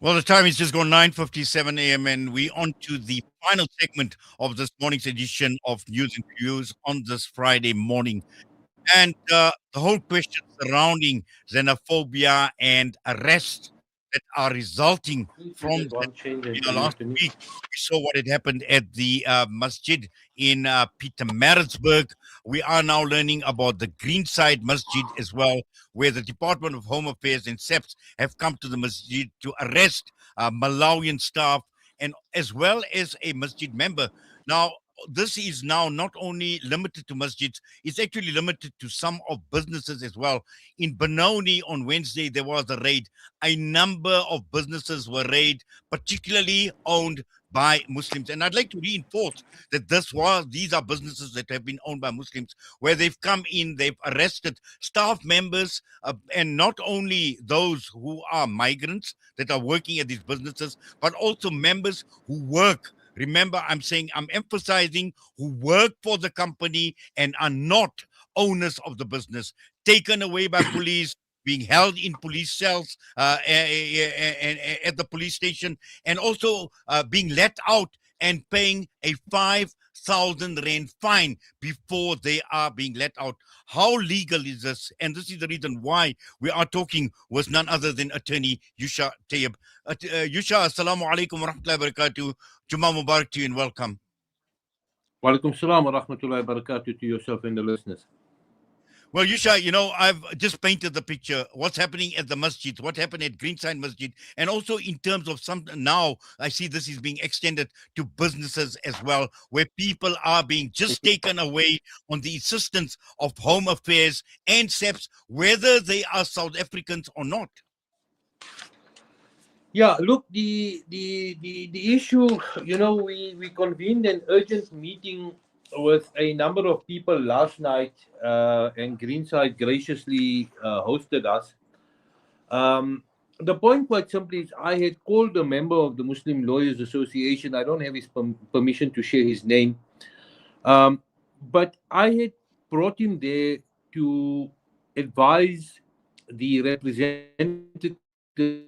Well, the time is just gone 9:57 a.m. and we on to the final segment of this morning's edition of News and Views on this Friday morning. And the whole question surrounding xenophobia and arrests that are resulting Please do from that one change and xenophobia. send Last it to me. week, we saw what had happened at the masjid in Pietermaritzburg. We are now learning about the Greenside Masjid as well, where the Department of Home Affairs and SEPs have come to the masjid to arrest Malawian staff and as well as a masjid member. Now, this is now not only limited to masjids, it's actually limited to some of businesses as well. In Benoni on Wednesday, there was a raid. A number of businesses were raided, particularly owned by Muslims. And I'd like to reinforce that these are businesses that have been owned by Muslims, where they've come in, they've arrested staff members, and not only those who are migrants that are working at these businesses, but also members who work. Remember, I'm emphasizing who work for the company and are not owners of the business, taken away by police, being held in police cells at the police station, and also being let out and paying a 5,000 rand fine before they are being let out. How legal is this? And this is the reason why we are talking with none other than attorney Yousha Tayob. Yousha, assalamu alaikum wa rahmatullahi wa barakatuh. Jummah Mubarak to you and welcome. Walaikum salam wa rahmatullahi wa barakatuh to yourself and the listeners. Well, Yusha, I've just painted the picture. What's happening at the masjid, what happened at Greenside Masjid, and also in terms of some now, I see this is being extended to businesses as well, where people are being just taken away on the insistence of Home Affairs and SEPs, whether they are South Africans or not. Yeah, look, the issue, we convened an urgent meeting with a number of people last night, and Greenside graciously hosted us. The point, quite simply, is I had called a member of the Muslim Lawyers Association. I don't have his permission to share his name, but I had brought him there to advise the representatives of the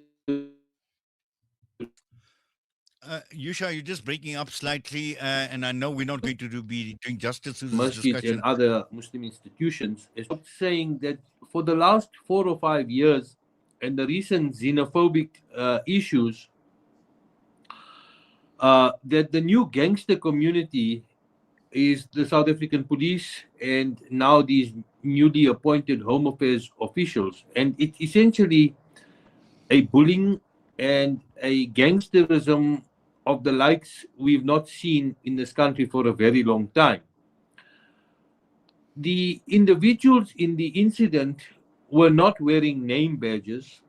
Yusha, you're just breaking up slightly, and I know we're not going to be doing justice to this masjids and discussion. other Muslim institutions, is saying that for the last 4 or 5 years and the recent xenophobic issues, that the new gangster community is the South African police and now these newly appointed Home Affairs officials. And it's essentially a bullying and a gangsterism of the likes we've not seen in this country for a very long time. The individuals in the incident were not wearing name badges.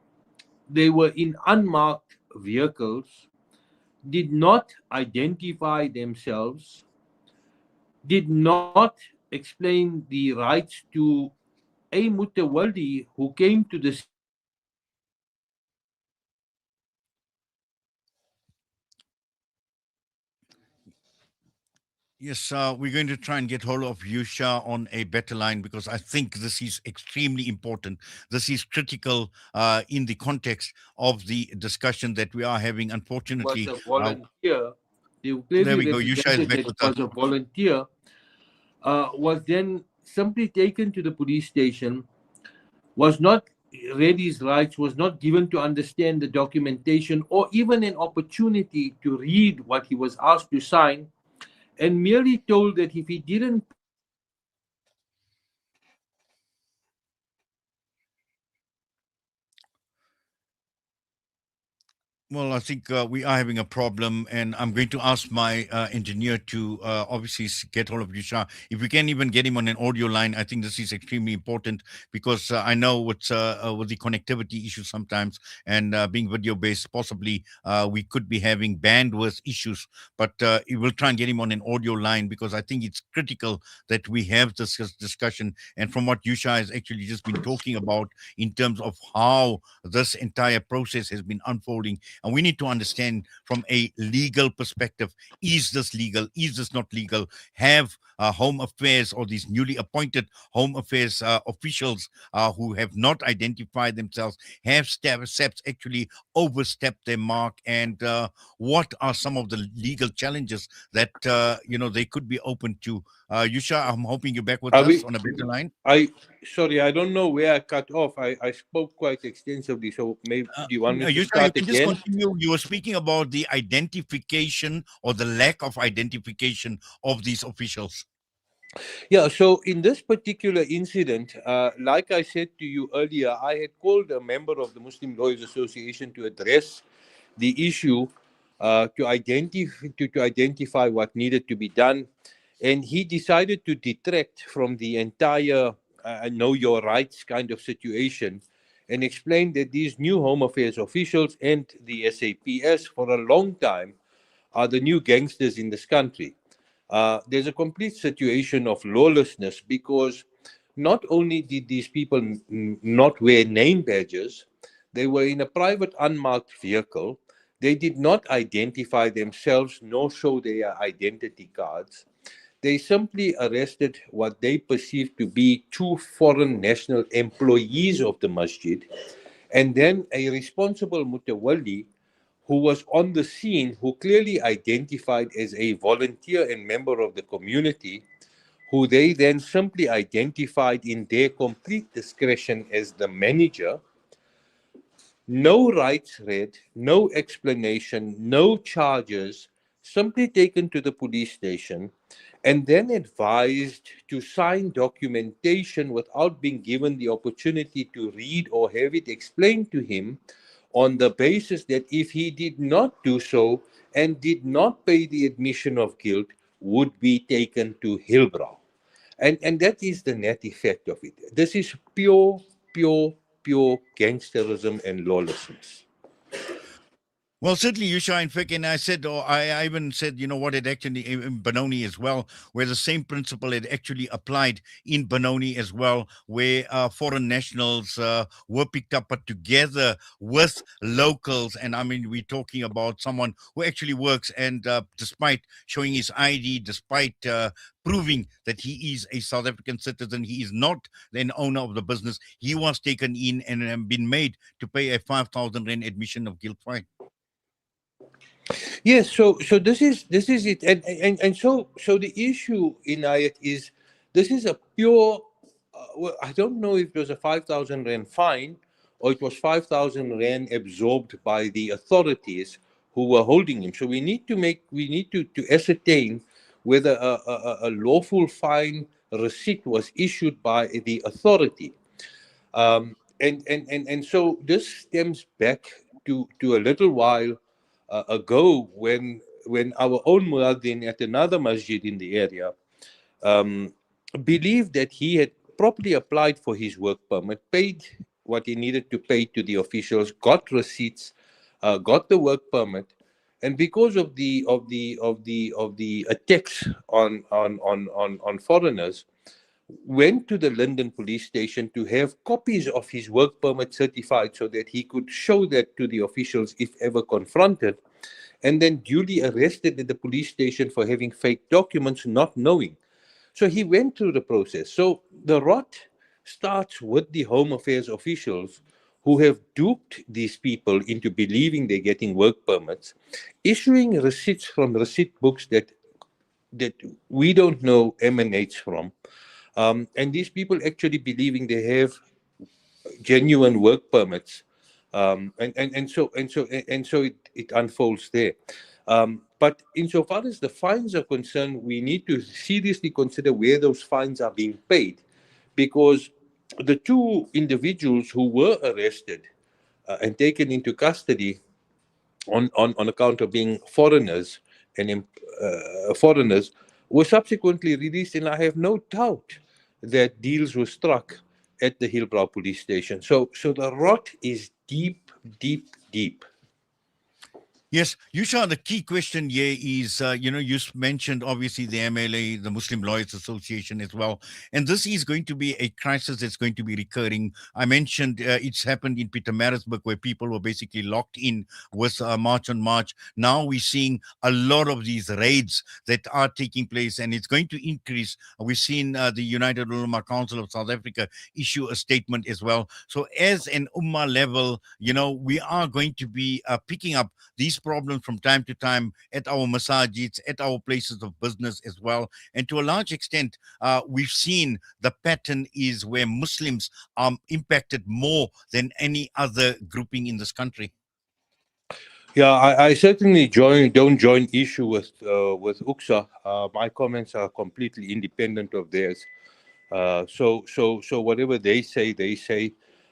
They were in unmarked vehicles, did not identify themselves, did not explain the rights to a mutawalli who came to the scene and explained the rights to the Yes, we're going to try and get hold of Yusha on a better line because I think this is extremely important. This is critical in the context of the discussion that we are having. was Unfortunately, a volunteer. They there clearly we go. Yusha is represented back that with it us. was a volunteer, was then simply taken to the police station, was not read his rights, was not given to understand the documentation or even an opportunity to read what he was asked to sign, and merely told that if he didn't pay the fine, he would be arrested and Well, I think we are having a problem, and I'm going to ask my engineer to obviously get hold of Yusha. If we can even get him on an audio line, I think this is extremely important because I know with the connectivity issues sometimes and being video based, possibly we could be having bandwidth issues. But we will try and get him on an audio line because I think it's critical that we have this discussion. And from what Yusha has actually just been talking about in terms of how this entire process has been unfolding, And we need to understand from a legal perspective, is this legal? Is this not legal? Have Home Affairs or these newly appointed Home Affairs officials who have not identified themselves, have SEPs actually overstepped their mark? And what are some of the legal challenges that, they could be open to? Yousha, I'm hoping you're back with Are us we? on a better line. I Sorry, I don't know where I cut off. I spoke quite extensively, so maybe do you want me to Yusha, you start can just again? continue. You were speaking about the identification or the lack of identification of these officials. Yeah, so in this particular incident, like I said to you earlier, I had called a member of the Muslim Lawyers Association to address the issue, to identify what needed to be done. And he decided to detract from the entire know your rights kind of situation and explained that these new Home Affairs officials and the SAPS for a long time are the new gangsters in this country. There's a complete situation of lawlessness because not only did these people not wear name badges, they were in a private unmarked vehicle. They did not identify themselves nor show their identity cards. They simply arrested what they perceived to be two foreign national employees of the masjid, and then a responsible mutawalli who was on the scene, who clearly identified as a volunteer and member of the community, who they then simply identified in their complete discretion as the manager. No rights read, no explanation, no charges, simply taken to the police station and then advised to sign documentation without being given the opportunity to read or have it explained to him, on the basis that if he did not do so and did not pay the admission of guilt, would be taken to Hillbrow. And that is the net effect of it. This is pure gangsterism and lawlessness. Well, certainly, Yusha, in fact, and I said, or I even said, what it actually in Benoni as well, where the same principle had actually applied in Benoni as well, where foreign nationals were picked up, but together with locals. And I mean, we're talking about someone who actually works, and despite showing his ID, despite proving that he is a South African citizen, he is not an owner of the business. He was taken in and been made to pay a 5,000 rand admission of guilt fine. Yes, so this is it, and so the issue in Ayat is this is a pure. Well, I don't know if it was a 5,000 rand fine or it was 5,000 rand absorbed by the authorities who were holding him. So we need to ascertain whether a lawful fine receipt was issued by the authority. And so this stems back to a little while ago when our own muaddin at another masjid in the area um, believed that he had properly applied for his work permit, paid what he needed to pay to the officials, got receipts, got the work permit, and because of the attacks on foreigners, went to the Linden police station to have copies of his work permit certified so that he could show that to the officials if ever confronted, and then duly arrested at the police station for having fake documents, not knowing. So he went through the process. So the rot starts with the Home Affairs officials who have duped these people into believing they're getting work permits, issuing receipts from receipt books that we don't know emanates from. And these people actually believing they have genuine work permits, and so it unfolds there. But insofar as the fines are concerned, we need to seriously consider where those fines are being paid, because the two individuals who were arrested and taken into custody on account of being foreigners and foreigners were subsequently released, and I have no doubt that deals were struck at the Hillbrow police station. So the rot is deep, deep, deep. Yes, Yusha, the key question here is, you mentioned obviously the MLA, the Muslim Lawyers Association as well. And this is going to be a crisis that's going to be recurring. I mentioned it's happened in Pietermaritzburg where people were basically locked in with March on March. Now we're seeing a lot of these raids that are taking place and it's going to increase. We've seen the United Ulama Council of South Africa issue a statement as well. So as an Ummah level, we are going to be picking up these problems from time to time at our masajids, at our places of business as well. And to a large extent, we've seen the pattern is where Muslims are impacted more than any other grouping in this country. Yeah, I certainly don't join issue with UXA. My comments are completely independent of theirs. So whatever they say,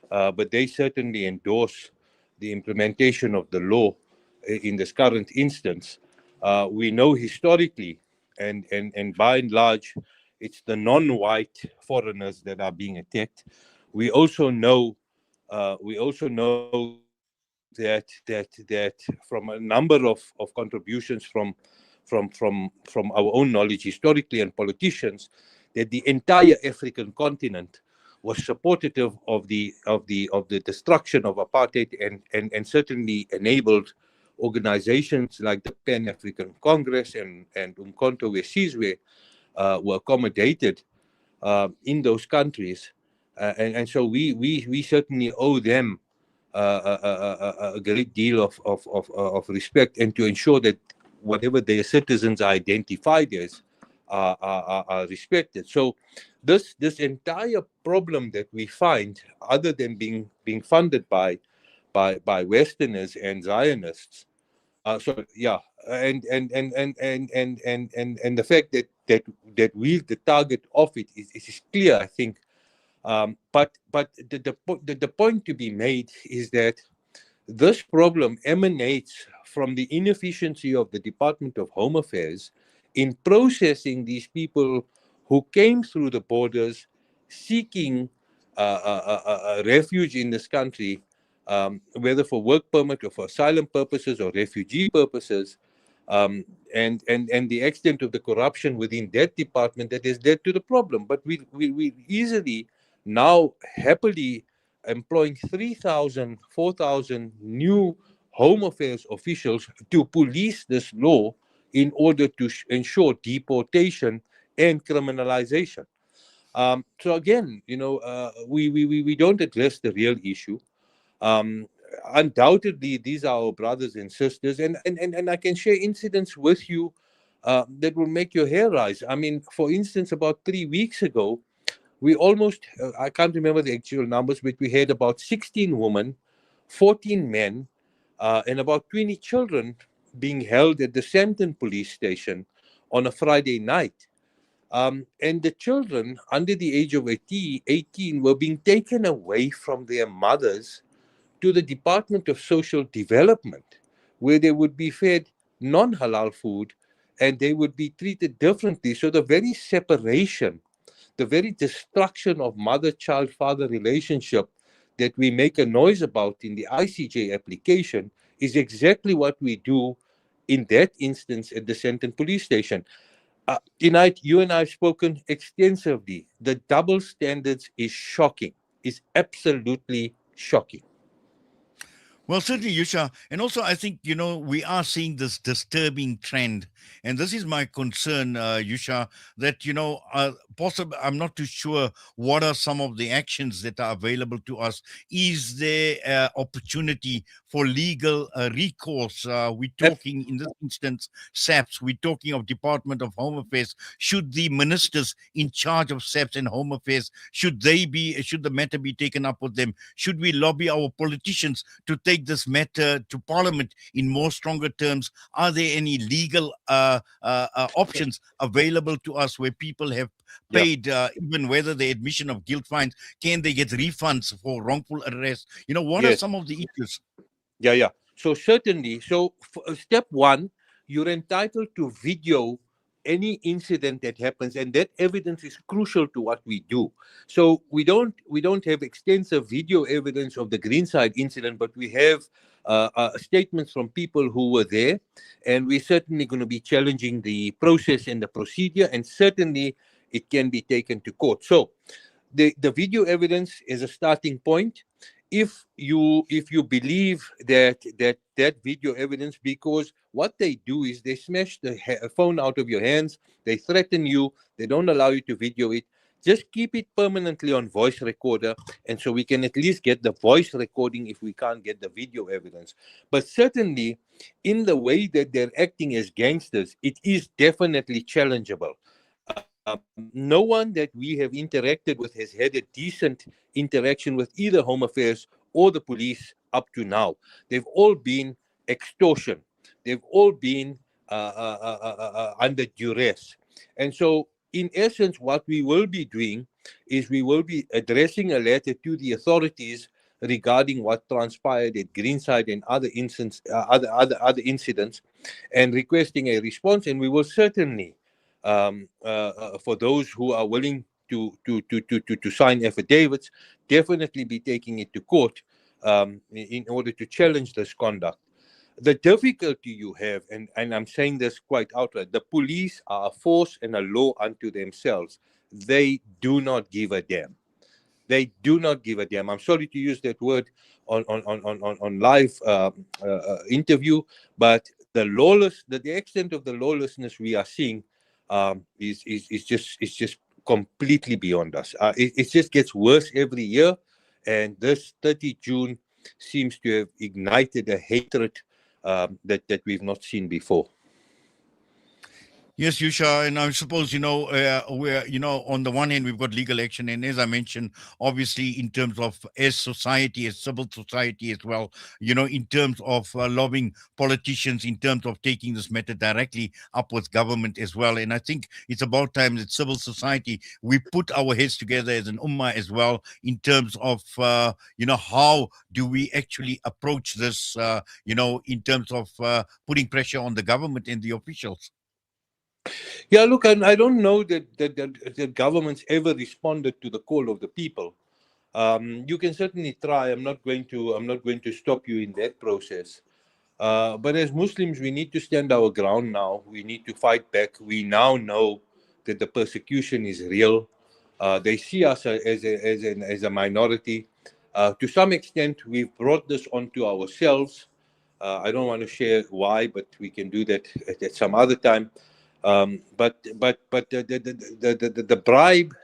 but they certainly endorse the implementation of the law in this current instance. We know historically, and by and large, it's the non-white foreigners that are being attacked. We also know, that from a number of contributions from our own knowledge historically and politicians, that the entire African continent was supportive of the destruction of apartheid, and certainly enabled organizations like the Pan African Congress and Umkhonto we Sizwe were accommodated in those countries, and so we certainly owe them a great deal of respect, and to ensure that whatever their citizens are identified as are respected. So this entire problem that we find, other than being funded by Westerners and Zionists, so yeah, and the fact that we the target of it is clear, I think. But the point to be made is that this problem emanates from the inefficiency of the Department of Home Affairs in processing these people who came through the borders seeking refuge in this country, whether for work permit or for asylum purposes or refugee purposes, and the extent of the corruption within that department that has led to the problem. But we easily now happily employing 3,000, 4,000 new Home Affairs officials to police this law in order to ensure deportation and criminalization. So again, we don't address the real issue. Um, Undoubtedly, these are our brothers and sisters, and I can share incidents with you that will make your hair rise. I mean, for instance, about 3 weeks ago, we almost, I can't remember the actual numbers, but we had about 16 women, 14 men, and about 20 children being held at the Sandton police station on a Friday night. And the children under the age of 18 were being taken away from their mothers to the Department of Social Development, where they would be fed non-halal food and they would be treated differently. So the very separation, the very destruction of mother-child-father relationship that we make a noise about in the ICJ application is exactly what we do in that instance at the Sandton police station. Tonight, you and I have spoken extensively. The double standards is shocking, is absolutely shocking. Well, certainly, Yusha. And also, I think, we are seeing this disturbing trend. And this is my concern, Yusha, that, possibly, I'm not too sure what are some of the actions that are available to us. Is there opportunity for legal recourse? We're talking, in this instance, SAPS. We're talking of Department of Home Affairs. Should the ministers in charge of SAPS and Home Affairs, should the matter be taken up with them? Should we lobby our politicians to take this matter to Parliament in more stronger terms? Are there any legal options available to us where people have Yeah. paid, even whether the admission of guilt fines, can they get refunds for wrongful arrest? What are Yes. some of the issues? Yeah. So certainly, step one, you're entitled to video any incident that happens, and that evidence is crucial to what we do. So we don't have extensive video evidence of the Greenside incident, but we have statements from people who were there, and we're certainly going to be challenging the process and the procedure, and certainly it can be taken to court. So the video evidence is a starting point. If you believe that video evidence, because what they do is they smash the phone out of your hands, they threaten you, they don't allow you to video it. Just keep it permanently on voice recorder, and so we can at least get the voice recording if we can't get the video evidence. But certainly, in the way that they're acting as gangsters, it is definitely challengeable. No one that we have interacted with has had a decent interaction with either Home Affairs or the police up to now. They've all been extortion. They've all been under duress. And so, in essence, what we will be doing is we will be addressing a letter to the authorities regarding what transpired at Greenside and other incidents, and requesting a response. And we will certainly, for those who are willing to sign affidavits, definitely be taking it to court in order to challenge this conduct. The difficulty you have, and I'm saying this quite outright, the police are a force and a law unto themselves. They do not give a damn. They do not give a damn. I'm sorry to use that word on live interview, but the extent of the lawlessness we are seeing is just completely beyond us. It just gets worse every year, and this 30 June seems to have ignited a hatred that we've not seen before. Yes, Yousha, and I suppose we're on the one hand we've got legal action, and as I mentioned, obviously in terms of as society, as civil society as well, in terms of lobbying politicians, in terms of taking this matter directly up with government as well. And I think it's about time that civil society we put our heads together as an ummah as well in terms of how do we actually approach this, in terms of putting pressure on the government and the officials. Yeah, look, I don't know that governments ever responded to the call of the people. You can certainly try. I'm not going to stop you in that process. But as Muslims, we need to stand our ground now. We need to fight back. We now know that the persecution is real. They see us as a minority. To some extent, we've brought this onto ourselves. I don't want to share why, but we can do that at some other time. But the bribe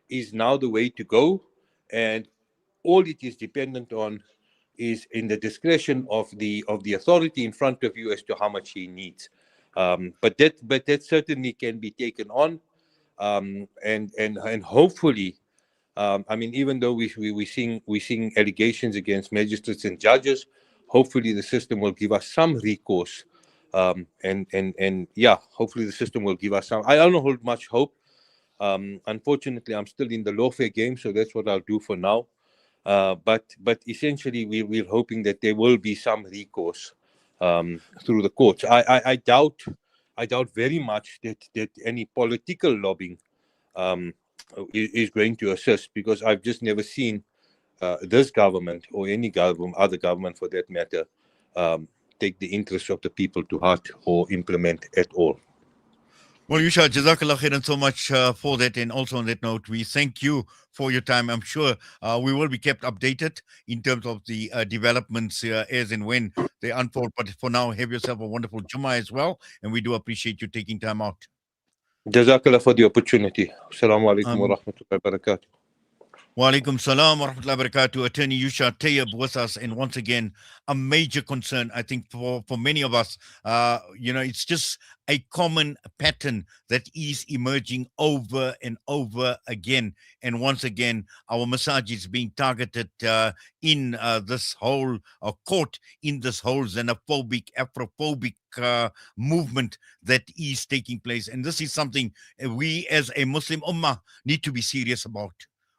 is now the way to go, and all it is dependent on is in the discretion of the authority in front of you as to how much he needs. But that certainly can be taken on, and hopefully, I mean, even though we seeing allegations against magistrates and judges, hopefully the system will give us some recourse. And yeah, hopefully the system will give us some. I don't hold much hope. Unfortunately, I'm still in the lawfare game, so that's what I'll do for now. But essentially, we're hoping that there will be some recourse through the courts. I doubt very much that any political lobbying is going to assist, because I've just never seen this government or any government, other government for that matter, take the interests of the people to heart or implement at all. Well, Yusha, Jazakallah khairan so much for that. And also on that note, we thank you for your time. I'm sure we will be kept updated in terms of the developments as and when they unfold. But for now, have yourself a wonderful Jummah as well. And we do appreciate you taking time out. Jazakallah for the opportunity. Assalamu alaikum wa Um, rahmatullahi wa barakatuh. Wa alaikum salam wa rahmatullahi wa barakatuh. Attorney Yousha Tayob with us. And once again, a major concern, I think, for many of us. It's just a common pattern that is emerging over and over again. And once again, our masajid being targeted in this whole court, in this whole xenophobic, Afrophobic movement that is taking place. And this is something we as a Muslim ummah need to be serious about.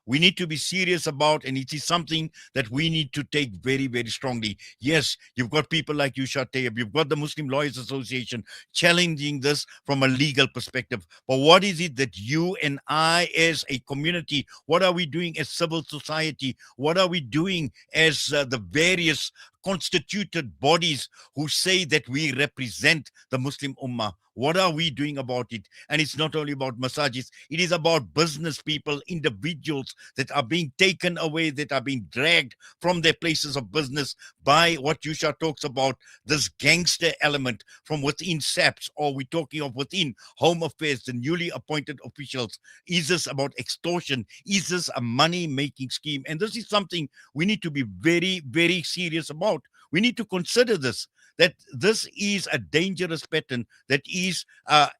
We need to be serious about, and it is something that we need to take very, very strongly. Yes, you've got people like Yousha Tayob, you've got the Muslim Lawyers Association challenging this from a legal perspective. But what is it that you and I, as a community, what are we doing as civil society? What are we doing as the various constituted bodies who say that we represent the Muslim Ummah. What are we doing about it? And it's not only about masajid, it is about business people, individuals that are being taken away, that are being dragged from their places of business by what Yousha talks about, this gangster element from within SAPS, or we're talking of within Home Affairs, the newly appointed officials. Is this about extortion? Is this a money-making scheme? And this is something we need to be very, very serious about. We need to consider this, that this is a dangerous pattern that is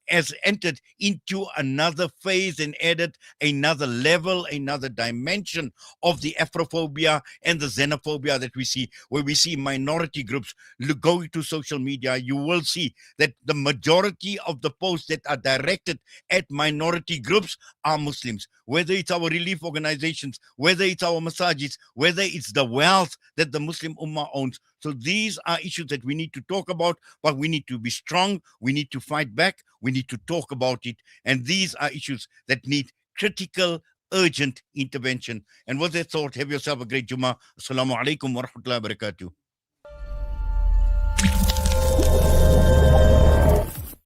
has entered into another phase and added another level, another dimension of the Afrophobia and the xenophobia that we see, where we see minority groups going to social media. You will see that the majority of the posts that are directed at minority groups are Muslims, whether it's our relief organizations, whether it's our masajids, whether it's the wealth that the Muslim Ummah owns. So these are issues that we need to talk about, but we need to be strong. We need to fight back. We need to talk about it. And these are issues that need critical, urgent intervention. And with that thought, have yourself a great Jummah. Assalamu alaikum wa rahmatullahi wa barakatuh.